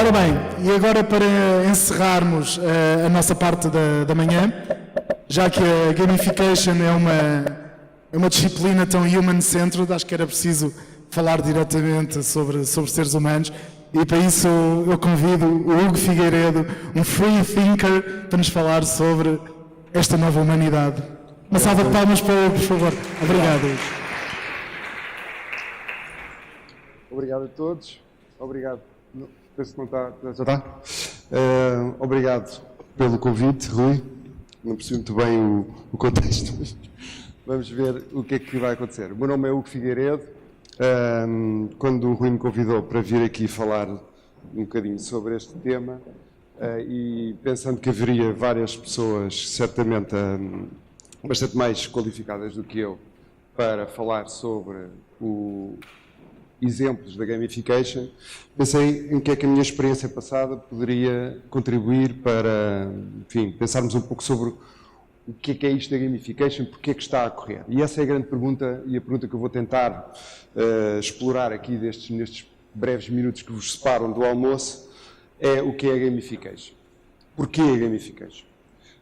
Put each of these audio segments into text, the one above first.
Ora bem, e agora para encerrarmos a nossa parte da manhã, já que a gamification é uma disciplina tão human-centered, acho que era preciso falar diretamente sobre seres humanos, e para isso eu convido o Hugo Figueiredo, um free thinker, para nos falar sobre esta nova humanidade. Uma salva de palmas para o Hugo, por favor. Obrigado, Hugo. Obrigado a todos. Obrigado. Penso que não está. Já está? Obrigado pelo convite, Rui. Não percebi muito bem o contexto, mas vamos ver o que é que vai acontecer. O meu nome é Hugo Figueiredo. Quando o Rui me convidou para vir aqui falar um bocadinho sobre este tema, e pensando que haveria várias pessoas, certamente bastante mais qualificadas do que eu, para falar sobre exemplos da gamification, pensei em que é que a minha experiência passada poderia contribuir para, enfim, pensarmos um pouco sobre o que é isto da gamification, porque é que está a correr. E essa é a grande pergunta, e a pergunta que eu vou tentar explorar aqui nestes breves minutos que vos separam do almoço, é o que é a gamification. Porquê a gamification?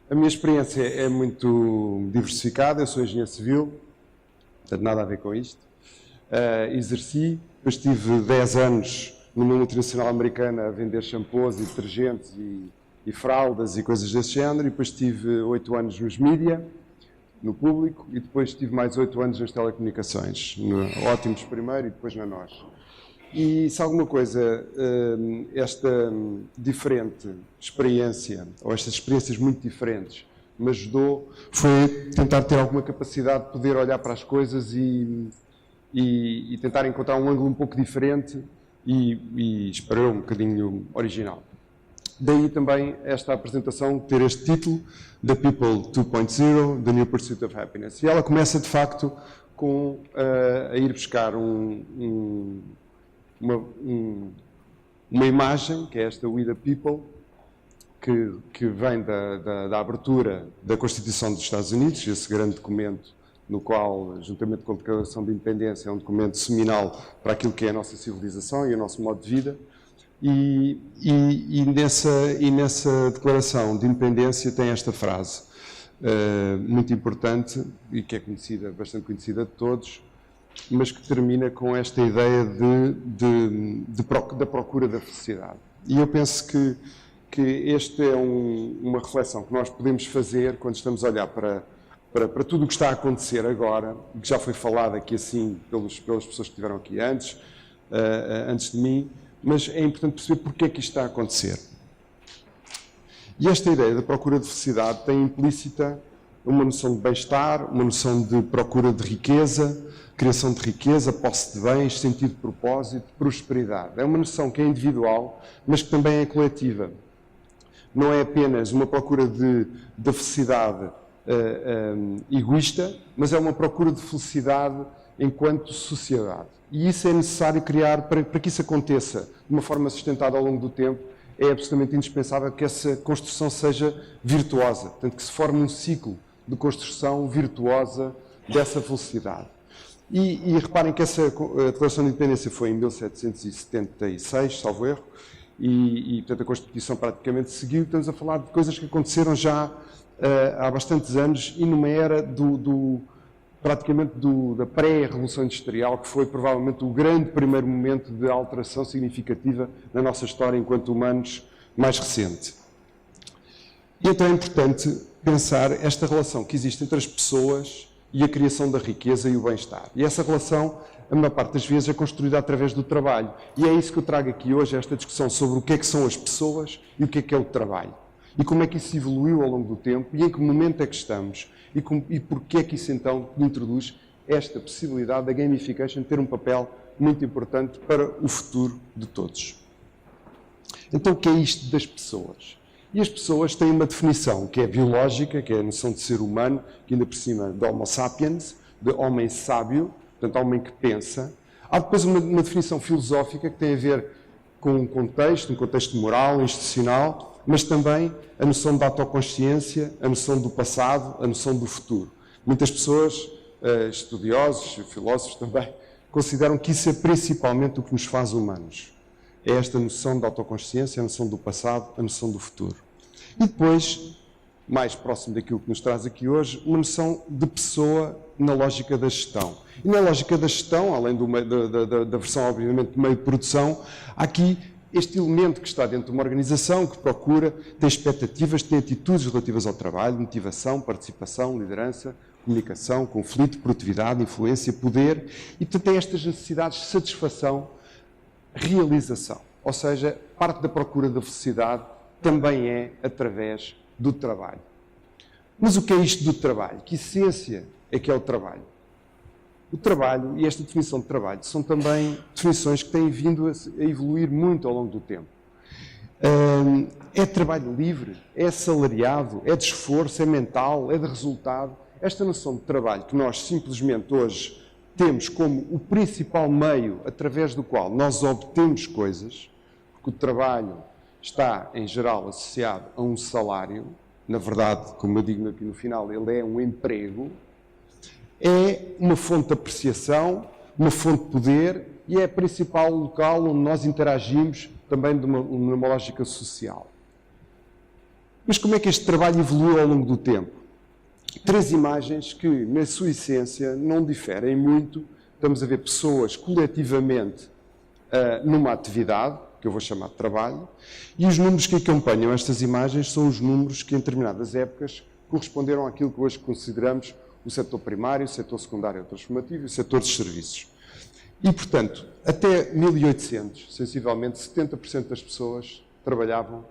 A minha experiência é muito diversificada, eu sou engenheiro civil, portanto nada a ver com isto. Exerci, depois tive 10 anos numa multinacional americana a vender shampoos e detergentes e fraldas e coisas desse género, e depois tive 8 anos nos mídia, no público, e depois tive mais 8 anos nas telecomunicações, no Ótimos primeiro e depois na NOS. E se alguma coisa, esta diferente experiência, ou estas experiências muito diferentes, me ajudou, foi tentar ter alguma capacidade de poder olhar para as coisas e tentar encontrar um ângulo um pouco diferente e espero um bocadinho original. Daí também esta apresentação ter este título, The People 2.0, The New Pursuit of Happiness. E ela começa, de facto, com a ir buscar uma imagem, que é esta We the People, que vem da abertura da Constituição dos Estados Unidos, esse grande documento no qual, juntamente com a Declaração de Independência, é um documento seminal para aquilo que é a nossa civilização e o nosso modo de vida. E nessa Declaração de Independência tem esta frase muito importante e que é conhecida, bastante conhecida de todos, mas que termina com esta ideia da procura da felicidade. E eu penso que esta é uma reflexão que nós podemos fazer quando estamos a olhar para tudo o que está a acontecer agora, que já foi falado aqui assim pelas pessoas que estiveram aqui antes de mim, mas é importante perceber porque é que isto está a acontecer. E esta ideia da procura de felicidade tem implícita uma noção de bem-estar, uma noção de procura de riqueza, criação de riqueza, posse de bens, sentido de propósito, prosperidade. É uma noção que é individual, mas que também é coletiva. Não é apenas uma procura da felicidade egoísta, mas é uma procura de felicidade enquanto sociedade. E isso é necessário criar, para que isso aconteça de uma forma sustentada ao longo do tempo, é absolutamente indispensável que essa construção seja virtuosa, portanto que se forme um ciclo de construção virtuosa dessa felicidade. E reparem que essa Declaração de Independência foi em 1776, salvo erro, e portanto a Constituição praticamente seguiu. Estamos a falar de coisas que aconteceram já há bastantes anos e numa era praticamente da pré-revolução industrial, que foi provavelmente o grande primeiro momento de alteração significativa na nossa história enquanto humanos mais recente. E então é importante pensar esta relação que existe entre as pessoas e a criação da riqueza e o bem-estar. E essa relação, a maior parte das vezes, é construída através do trabalho. E é isso que eu trago aqui hoje, esta discussão sobre o que é que são as pessoas e o que é o trabalho. E como é que isso evoluiu ao longo do tempo e em que momento é que estamos e porquê é que isso então introduz esta possibilidade da gamification ter um papel muito importante para o futuro de todos. Então o que é isto das pessoas? E as pessoas têm uma definição que é biológica, que é a noção de ser humano, que ainda por cima de Homo sapiens, de homem sábio, portanto homem que pensa. Há depois uma definição filosófica que tem a ver com um contexto moral, institucional, mas também a noção da autoconsciência, a noção do passado, a noção do futuro. Muitas pessoas, estudiosos, filósofos também, consideram que isso é principalmente o que nos faz humanos. É esta noção de autoconsciência, a noção do passado, a noção do futuro. E depois, mais próximo daquilo que nos traz aqui hoje, uma noção de pessoa na lógica da gestão. E na lógica da gestão, além da versão, obviamente, de meio de produção, há aqui este elemento que está dentro de uma organização que procura, tem expectativas, tem atitudes relativas ao trabalho, motivação, participação, liderança, comunicação, conflito, produtividade, influência, poder, e portanto tem estas necessidades de satisfação, realização. Ou seja, parte da procura da felicidade também é através do trabalho. Mas o que é isto do trabalho? Que essência é que é o trabalho? O trabalho e esta definição de trabalho são também definições que têm vindo a evoluir muito ao longo do tempo. É trabalho livre, é assalariado, é de esforço, é mental, é de resultado. Esta noção de trabalho que nós simplesmente hoje temos como o principal meio através do qual nós obtemos coisas, porque o trabalho está, em geral, associado a um salário, na verdade, como eu digo aqui no final, ele é um emprego, é uma fonte de apreciação, uma fonte de poder e é o principal local onde nós interagimos também numa lógica social. Mas como é que este trabalho evoluiu ao longo do tempo? 3 imagens que, na sua essência, não diferem muito. Estamos a ver pessoas coletivamente numa atividade, que eu vou chamar de trabalho, e os números que acompanham estas imagens são os números que, em determinadas épocas, corresponderam àquilo que hoje consideramos o setor primário, o setor secundário transformativo e o setor dos serviços. E, portanto, até 1800, sensivelmente, 70% das pessoas trabalhavam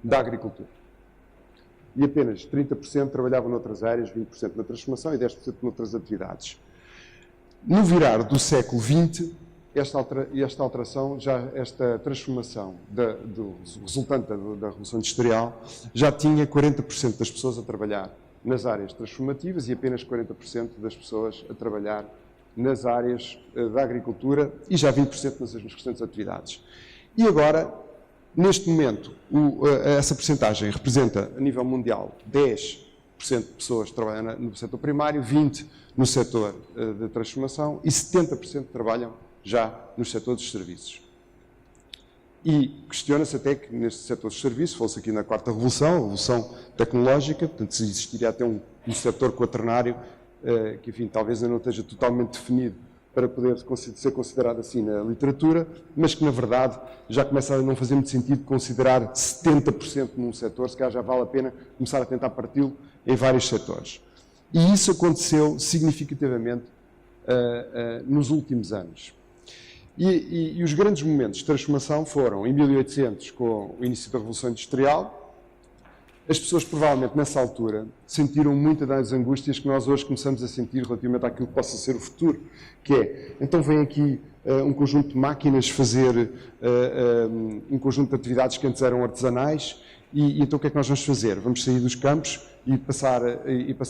da agricultura. E apenas 30% trabalhavam noutras áreas, 20% na transformação e 10% noutras atividades. No virar do século XX, esta alteração, esta transformação resultante da Revolução Industrial, já tinha 40% das pessoas a trabalhar nas áreas transformativas e apenas 40% das pessoas a trabalhar nas áreas da agricultura e já 20% nas restantes atividades. E agora, neste momento, essa percentagem representa, a nível mundial, 10% de pessoas que trabalham no setor primário, 20% no setor de transformação e 70% trabalham já no setor dos serviços. E questiona-se até que neste setor dos serviços, fosse aqui na quarta revolução, a revolução tecnológica, portanto se existiria até um setor quaternário, que enfim, talvez ainda não esteja totalmente definido para poder ser considerado assim na literatura, mas que na verdade já começa a não fazer muito sentido considerar 70% num setor, se calhar já vale a pena começar a tentar parti-lo em vários setores. E isso aconteceu significativamente nos últimos anos. E os grandes momentos de transformação foram em 1800, com o início da Revolução Industrial. As pessoas, provavelmente, nessa altura, sentiram muitas das angústias que nós hoje começamos a sentir relativamente àquilo que possa ser o futuro, que é, então vem aqui um conjunto de máquinas fazer um conjunto de atividades que antes eram artesanais, e então o que é que nós vamos fazer? Vamos sair dos campos e passar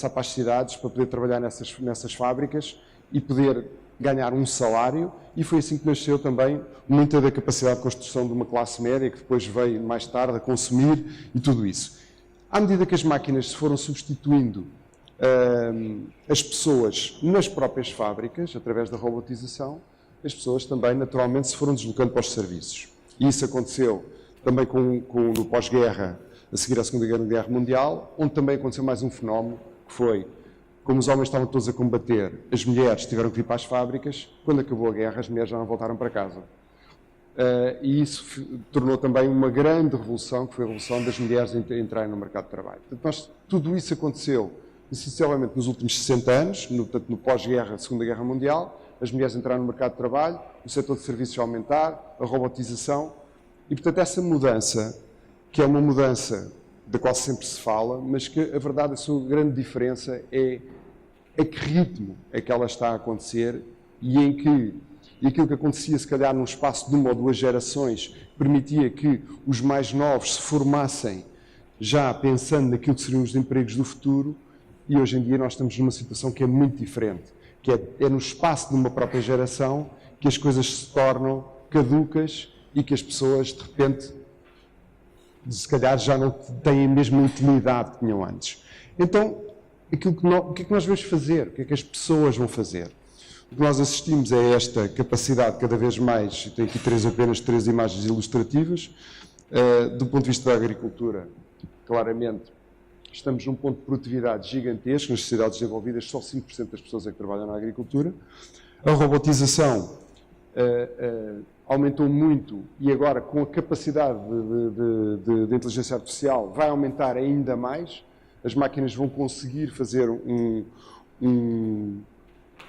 para as cidades para poder trabalhar nessas fábricas e poder ganhar um salário, e foi assim que nasceu também muita da capacidade de construção de uma classe média, que depois veio mais tarde a consumir e tudo isso. À medida que as máquinas se foram substituindo as pessoas nas próprias fábricas, através da robotização, as pessoas também naturalmente se foram deslocando para os serviços. E isso aconteceu também no pós-guerra, a seguir à Segunda Guerra Mundial, onde também aconteceu mais um fenómeno, que foi, como os homens estavam todos a combater, as mulheres tiveram que ir para as fábricas. Quando acabou a guerra, as mulheres já não voltaram para casa. E isso tornou também uma grande revolução, que foi a revolução das mulheres entrarem no mercado de trabalho. Portanto, tudo isso aconteceu, essencialmente, nos últimos 60 anos, no pós-guerra, Segunda Guerra Mundial. As mulheres entraram no mercado de trabalho, o setor de serviços a aumentar, a robotização. E, portanto, essa mudança, que é uma mudança da qual sempre se fala, mas que, a verdade, a sua grande diferença é a que ritmo é que ela está a acontecer e aquilo que acontecia, se calhar, num espaço de 1 ou 2 gerações, permitia que os mais novos se formassem já pensando naquilo que seriam os empregos do futuro, e hoje em dia nós estamos numa situação que é muito diferente, que é no espaço de uma própria geração que as coisas se tornam caducas e que as pessoas, de repente, se calhar já não têm a mesma intimidade que tinham antes. Então, o que é que nós vamos fazer? O que é que as pessoas vão fazer? O que nós assistimos é esta capacidade cada vez mais, tenho aqui apenas três imagens ilustrativas, do ponto de vista da agricultura, claramente, estamos num ponto de produtividade gigantesco, nas sociedades desenvolvidas só 5% das pessoas é que trabalham na agricultura. A robotização aumentou muito e agora com a capacidade de inteligência artificial vai aumentar ainda mais. As máquinas vão conseguir fazer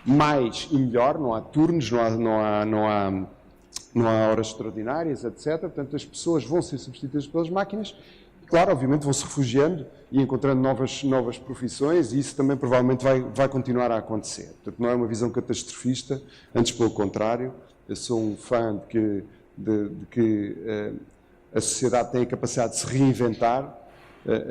mais e melhor, não há turnos, não há horas extraordinárias, etc. Portanto, as pessoas vão ser substituídas pelas máquinas. Claro, obviamente vão se refugiando e encontrando novas profissões e isso também provavelmente vai continuar a acontecer. Portanto, não é uma visão catastrofista, antes pelo contrário. Eu sou um fã de que a sociedade tem a capacidade de se reinventar.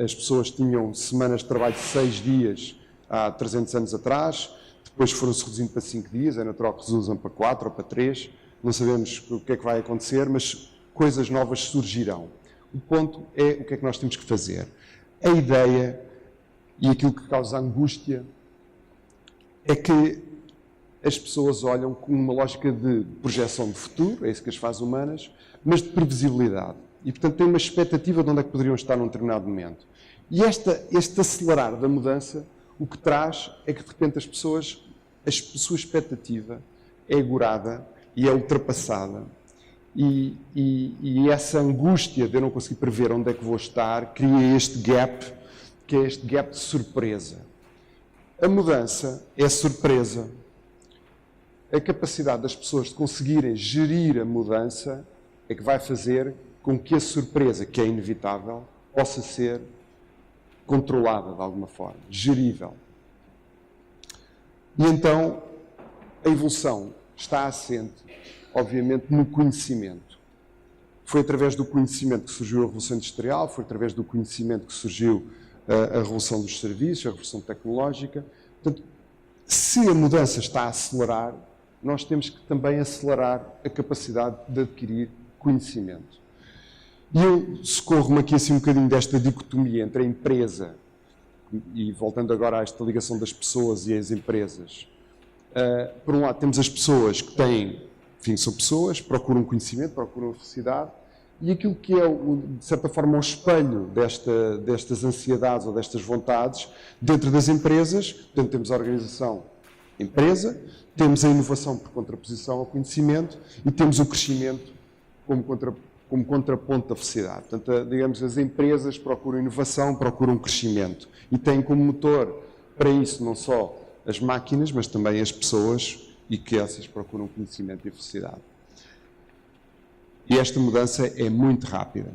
As pessoas tinham semanas de trabalho de 6 dias há 300 anos atrás, depois foram-se reduzindo para 5 dias, é natural que reduzam para 4 ou para 3, não sabemos o que é que vai acontecer, mas coisas novas surgirão. O ponto é o que é que nós temos que fazer. A ideia e aquilo que causa angústia é que as pessoas olham com uma lógica de projeção de futuro, é isso que as faz humanas, mas de previsibilidade. E, portanto, têm uma expectativa de onde é que poderiam estar num determinado momento. E este acelerar da mudança, o que traz é que, de repente, a sua expectativa é agorada e é ultrapassada. E essa angústia de eu não conseguir prever onde é que vou estar, cria este gap, que é este gap de surpresa. A mudança é surpresa. A capacidade das pessoas de conseguirem gerir a mudança é que vai fazer com que a surpresa, que é inevitável, possa ser controlada de alguma forma, gerível. E então, a evolução está assente, obviamente, no conhecimento. Foi através do conhecimento que surgiu a Revolução Industrial, foi através do conhecimento que surgiu a Revolução dos Serviços, a Revolução Tecnológica. Portanto, se a mudança está a acelerar, nós temos que também acelerar a capacidade de adquirir conhecimento. E eu socorro-me aqui assim um bocadinho desta dicotomia entre a empresa, e voltando agora a esta ligação das pessoas e as empresas. Por um lado temos as pessoas que têm, enfim, são pessoas, procuram conhecimento, procuram felicidade, e aquilo que é, de certa forma, o espelho destas ansiedades ou destas vontades dentro das empresas. Portanto, temos a organização empresa, temos a inovação por contraposição ao conhecimento e temos o crescimento como contraponto da felicidade. Portanto, digamos, as empresas procuram inovação, procuram crescimento e têm como motor para isso não só as máquinas, mas também as pessoas, e que essas procuram conhecimento e felicidade. E esta mudança é muito rápida.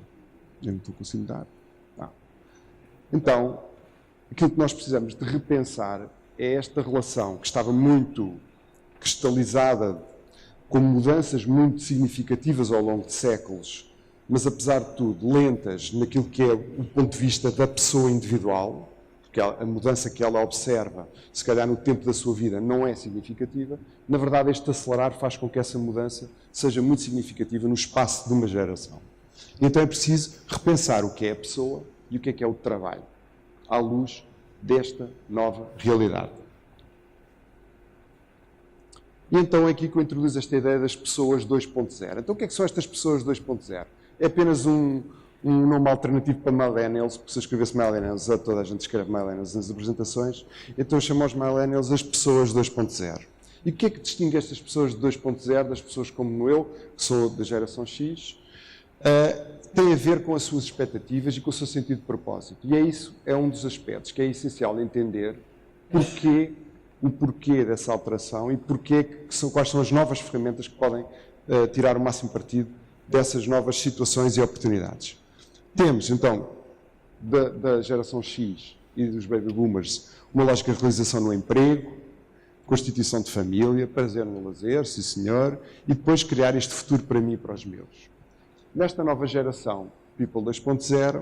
Eu não estou conseguindo dar. Não. Então, aquilo que nós precisamos de repensar é esta relação que estava muito cristalizada, com mudanças muito significativas ao longo de séculos, mas apesar de tudo, lentas naquilo que é o ponto de vista da pessoa individual, porque a mudança que ela observa, se calhar no tempo da sua vida, não é significativa. Na verdade, este acelerar faz com que essa mudança seja muito significativa no espaço de uma geração. Então é preciso repensar o que é a pessoa e o que é o trabalho, à luz desta nova realidade. E então é aqui que eu introduzo esta ideia das pessoas 2.0. Então o que são estas pessoas 2.0? É apenas um nome alternativo para millennials, porque se eu escrevesse millennials, toda a gente escreve millennials nas apresentações, então eu chamo aos millennials as pessoas 2.0. E o que é que distingue estas pessoas de 2.0 das pessoas como eu, que sou da geração X? Tem a ver com as suas expectativas e com o seu sentido de propósito. E isso é um dos aspectos que é essencial entender o porquê dessa alteração e quais são as novas ferramentas que podem tirar o máximo partido dessas novas situações e oportunidades. Temos, então, da geração X e dos baby boomers, uma lógica de realização no emprego, constituição de família, prazer no lazer, sim senhor, e depois criar este futuro para mim e para os meus. Nesta nova geração, People 2.0,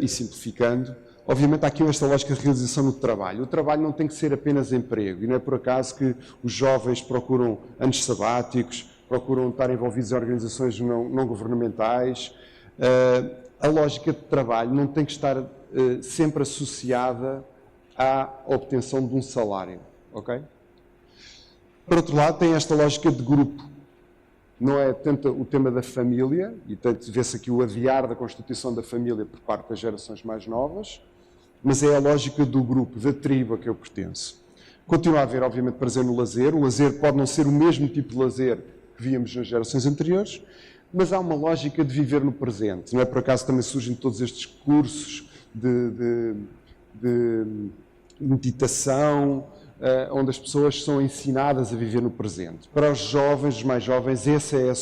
e simplificando, obviamente há aqui esta lógica de realização no trabalho. O trabalho não tem que ser apenas emprego, e não é por acaso que os jovens procuram anos sabáticos, procuram estar envolvidos em organizações não governamentais. A lógica de trabalho não tem que estar sempre associada à obtenção de um salário, ok? Por outro lado, tem esta lógica de grupo. Não é tanto o tema da família, e tanto vê-se aqui o adiar da constituição da família por parte das gerações mais novas, mas é a lógica do grupo, da tribo a que eu pertenço. Continua a haver, obviamente, prazer no lazer. O lazer pode não ser o mesmo tipo de lazer que víamos nas gerações anteriores, mas há uma lógica de viver no presente. Não é por acaso que também surgem todos estes cursos de meditação, onde as pessoas são ensinadas a viver no presente. Para os jovens, os mais jovens, esse é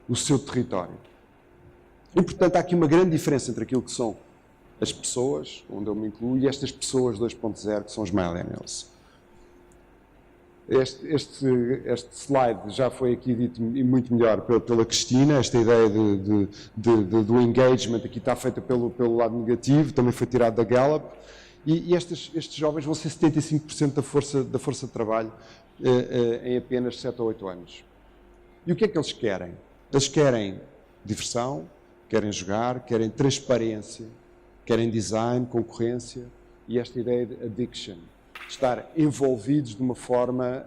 o seu território. E, portanto, há aqui uma grande diferença entre aquilo que são as pessoas, onde eu me incluo, e estas pessoas 2.0, que são os millennials. Este slide já foi aqui dito e muito melhor pela Cristina. Esta ideia do engagement aqui está feita pelo lado negativo, também foi tirado da Gallup. E estes jovens vão ser 75% da força de trabalho em apenas 7 ou 8 anos. E o que é que eles querem? Eles querem diversão, querem jogar, querem transparência, querem design, concorrência e esta ideia de addiction. Estar envolvidos de uma forma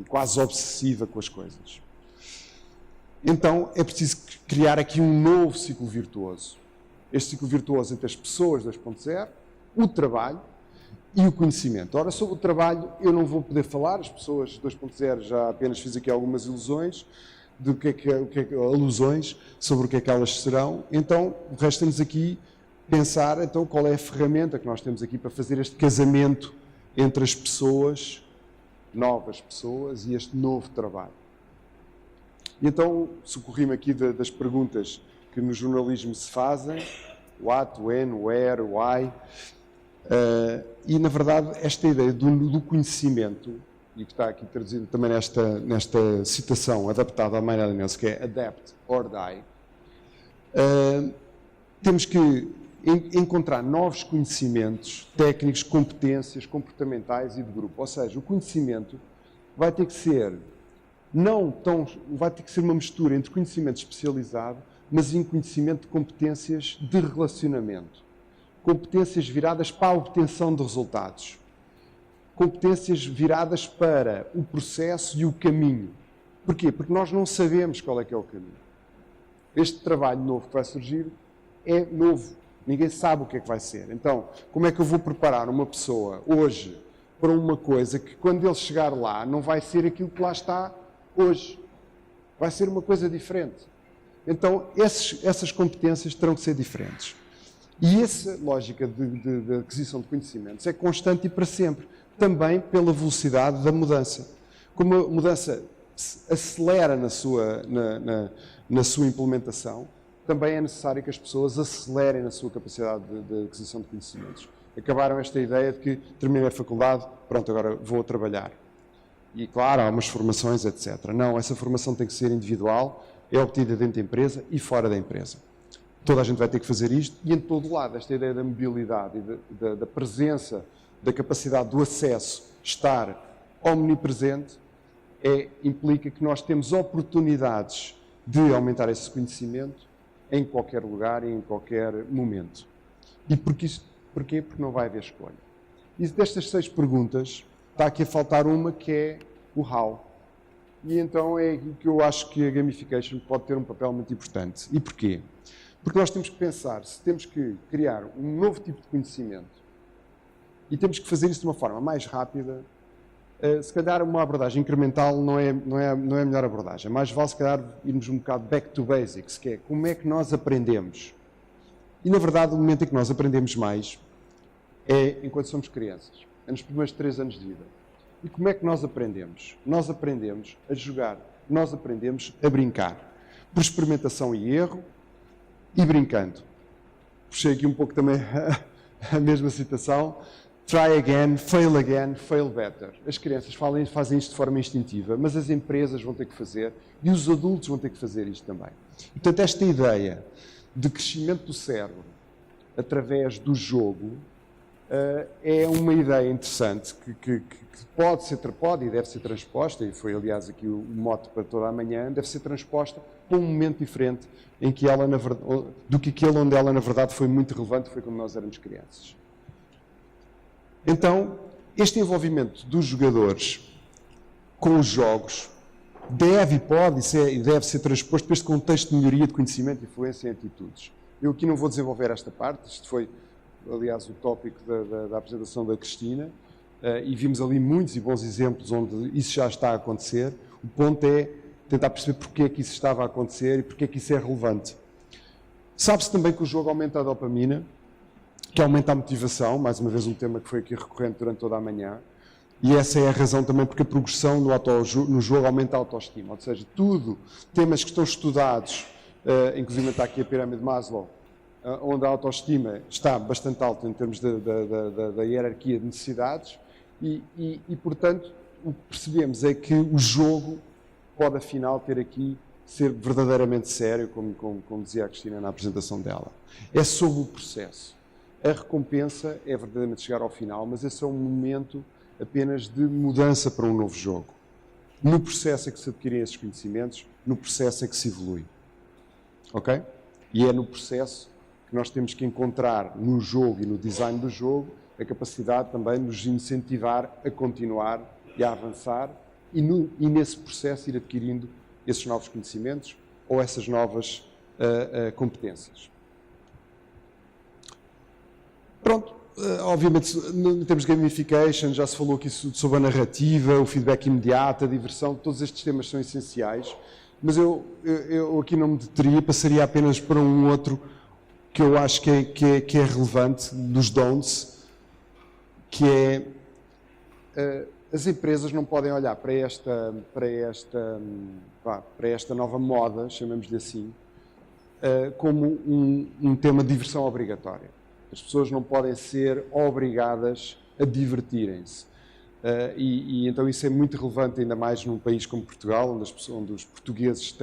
quase obsessiva com as coisas. Então é preciso criar aqui um novo ciclo virtuoso. Este ciclo virtuoso entre as pessoas 2.0, o trabalho e o conhecimento. Ora, sobre o trabalho eu não vou poder falar, as pessoas 2.0 já apenas fiz aqui algumas ilusões, alusões sobre o que é que elas serão. Então, o resto temos aqui pensar então, qual é a ferramenta que nós temos aqui para fazer este casamento entre as pessoas, novas pessoas, e este novo trabalho. E então, socorri-me aqui das perguntas que no jornalismo se fazem, what, when, where, why, e na verdade esta ideia do conhecimento, e que está aqui traduzido também nesta citação adaptada à Millennials, que é adapt or die, temos que encontrar novos conhecimentos técnicos, competências comportamentais e de grupo. Ou seja, o conhecimento vai ter que ser vai ter que ser uma mistura entre conhecimento especializado, mas em conhecimento de competências de relacionamento. Competências viradas para a obtenção de resultados. Competências viradas para o processo e o caminho. Porquê? Porque nós não sabemos qual é que é o caminho. Este trabalho novo que vai surgir é novo. Ninguém sabe o que é que vai ser. Então, como é que eu vou preparar uma pessoa hoje para uma coisa que quando ele chegar lá não vai ser aquilo que lá está hoje? Vai ser uma coisa diferente. Então, essas competências terão que ser diferentes. E essa lógica de aquisição de conhecimentos é constante e para sempre. Também pela velocidade da mudança. Como a mudança acelera na sua implementação, também é necessário que as pessoas acelerem na sua capacidade de aquisição de conhecimentos. Acabaram esta ideia de que terminei a faculdade, pronto, agora vou trabalhar. E claro, há umas formações, etc. Não, essa formação tem que ser individual, é obtida dentro da empresa e fora da empresa. Toda a gente vai ter que fazer isto e em todo lado esta ideia da mobilidade e da presença, da capacidade do acesso, estar omnipresente, implica que nós temos oportunidades de aumentar esse conhecimento em qualquer lugar e em qualquer momento. E porquê? Porque não vai haver escolha. E destas 6 perguntas, está aqui a faltar uma que é o how. E então é aqui que eu acho que a gamification pode ter um papel muito importante. E porquê? Porque nós temos que pensar, se temos que criar um novo tipo de conhecimento e temos que fazer isso de uma forma mais rápida, se calhar uma abordagem incremental não é a melhor abordagem. Mais vale, se calhar, irmos um bocado back to basics, que é como é que nós aprendemos. E, na verdade, o momento em que nós aprendemos mais é enquanto somos crianças, é nos primeiros 3 anos de vida. E como é que nós aprendemos? Nós aprendemos a jogar, nós aprendemos a brincar. Por experimentação e erro e brincando. Puxei aqui um pouco também a mesma citação. Try again, fail better. As crianças fazem isto de forma instintiva, mas as empresas vão ter que fazer e os adultos vão ter que fazer isto também. Portanto, esta ideia de crescimento do cérebro através do jogo é uma ideia interessante que pode e deve ser transposta, e foi aliás aqui o mote para toda a manhã, deve ser transposta para um momento diferente em que ela, do que aquele onde ela na verdade foi muito relevante, foi quando nós éramos crianças. Então, este envolvimento dos jogadores com os jogos deve e pode e deve ser transposto para este contexto de melhoria de conhecimento, influência e atitudes. Eu aqui não vou desenvolver esta parte, isto foi, aliás, o tópico da apresentação da Cristina, e vimos ali muitos e bons exemplos onde isso já está a acontecer. O ponto é tentar perceber porque é que isso estava a acontecer e porque é que isso é relevante. Sabe-se também que o jogo aumenta a dopamina, que aumenta a motivação, mais uma vez um tema que foi aqui recorrente durante toda a manhã, e essa é a razão também porque a progressão no jogo aumenta a autoestima, ou seja, tudo, temas que estão estudados, inclusive está aqui a pirâmide de Maslow, onde a autoestima está bastante alta em termos da hierarquia de necessidades, e portanto, o que percebemos é que o jogo pode afinal ter aqui, ser verdadeiramente sério, como dizia a Cristina na apresentação dela. É sobre o processo. A recompensa é verdadeiramente chegar ao final, mas esse é um momento apenas de mudança para um novo jogo. No processo é que se adquirem esses conhecimentos, no processo é que se evolui. Ok? E é no processo que nós temos que encontrar no jogo e no design do jogo a capacidade também de nos incentivar a continuar e a avançar e nesse processo ir adquirindo esses novos conhecimentos ou essas novas competências. Pronto, obviamente, em termos de gamification, já se falou aqui sobre a narrativa, o feedback imediato, a diversão, todos estes temas são essenciais, mas eu aqui não me deteria, passaria apenas para um outro que eu acho que é relevante, dos don'ts, que é as empresas não podem olhar para esta nova moda, chamemos-lhe assim, como um tema de diversão obrigatória. As pessoas não podem ser obrigadas a divertirem-se. E então isso é muito relevante, ainda mais num país como Portugal, onde os portugueses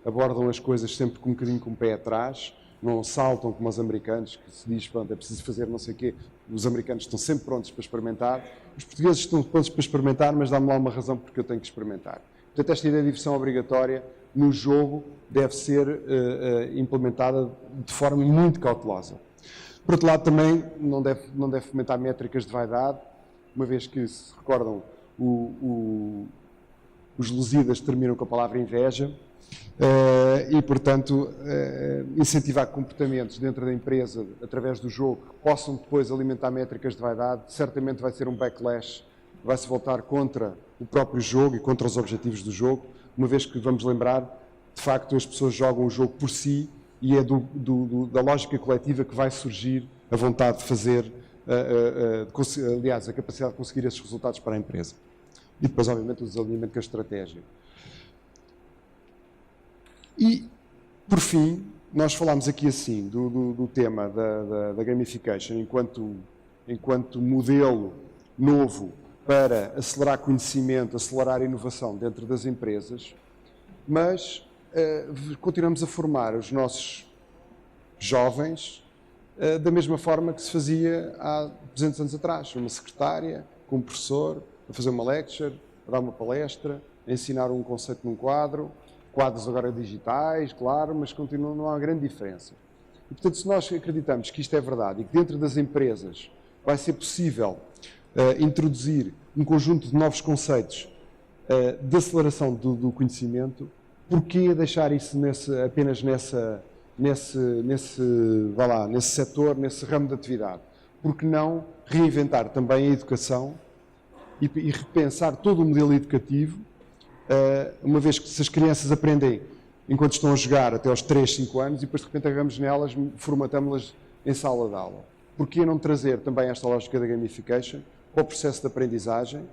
abordam as coisas sempre com um bocadinho com o pé atrás, não saltam como os americanos, que se diz, pronto, é preciso fazer não sei o quê. Os americanos estão sempre prontos para experimentar, os portugueses estão prontos para experimentar, mas dá-me lá uma razão porque eu tenho que experimentar. Portanto, esta ideia de diversão obrigatória no jogo deve ser implementada de forma muito cautelosa. Por outro lado, também não deve fomentar métricas de vaidade, uma vez que, se recordam, os Lusíadas terminam com a palavra inveja, e, portanto, incentivar comportamentos dentro da empresa, através do jogo, que possam depois alimentar métricas de vaidade, certamente vai ser um backlash, vai-se voltar contra o próprio jogo e contra os objetivos do jogo, uma vez que, vamos lembrar, de facto, as pessoas jogam o jogo por si, e é da lógica coletiva que vai surgir a vontade de fazer, aliás, a capacidade de conseguir esses resultados para a empresa. E depois, obviamente, o desalinhamento com a estratégia. E, por fim, nós falámos aqui assim do tema da gamification enquanto modelo novo para acelerar conhecimento, acelerar inovação dentro das empresas, mas continuamos a formar os nossos jovens da mesma forma que se fazia há 200 anos atrás. Uma secretária, com um professor, a fazer uma lecture, a dar uma palestra, a ensinar um conceito num quadro, quadros agora digitais, claro, mas não há grande diferença. E, portanto, se nós acreditamos que isto é verdade e que dentro das empresas vai ser possível introduzir um conjunto de novos conceitos de aceleração do conhecimento, porquê deixar isso apenas nesse setor, nesse ramo de atividade? Porque não reinventar também a educação e repensar todo o modelo educativo, uma vez que se as crianças aprendem enquanto estão a jogar até aos 3, 5 anos e depois de repente agarramos nelas, formatamos-las em sala de aula. Porquê não trazer também esta lógica da gamification para o processo de aprendizagem,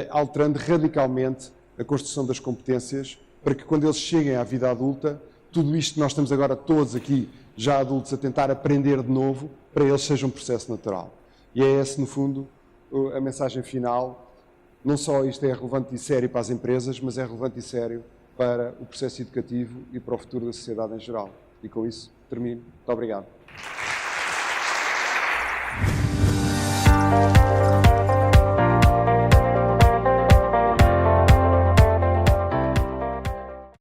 alterando radicalmente a construção das competências para que quando eles cheguem à vida adulta, tudo isto que nós estamos agora todos aqui, já adultos, a tentar aprender de novo, para eles seja um processo natural. E é esse, no fundo, a mensagem final. Não só isto é relevante e sério para as empresas, mas é relevante e sério para o processo educativo e para o futuro da sociedade em geral. E com isso, termino. Muito obrigado.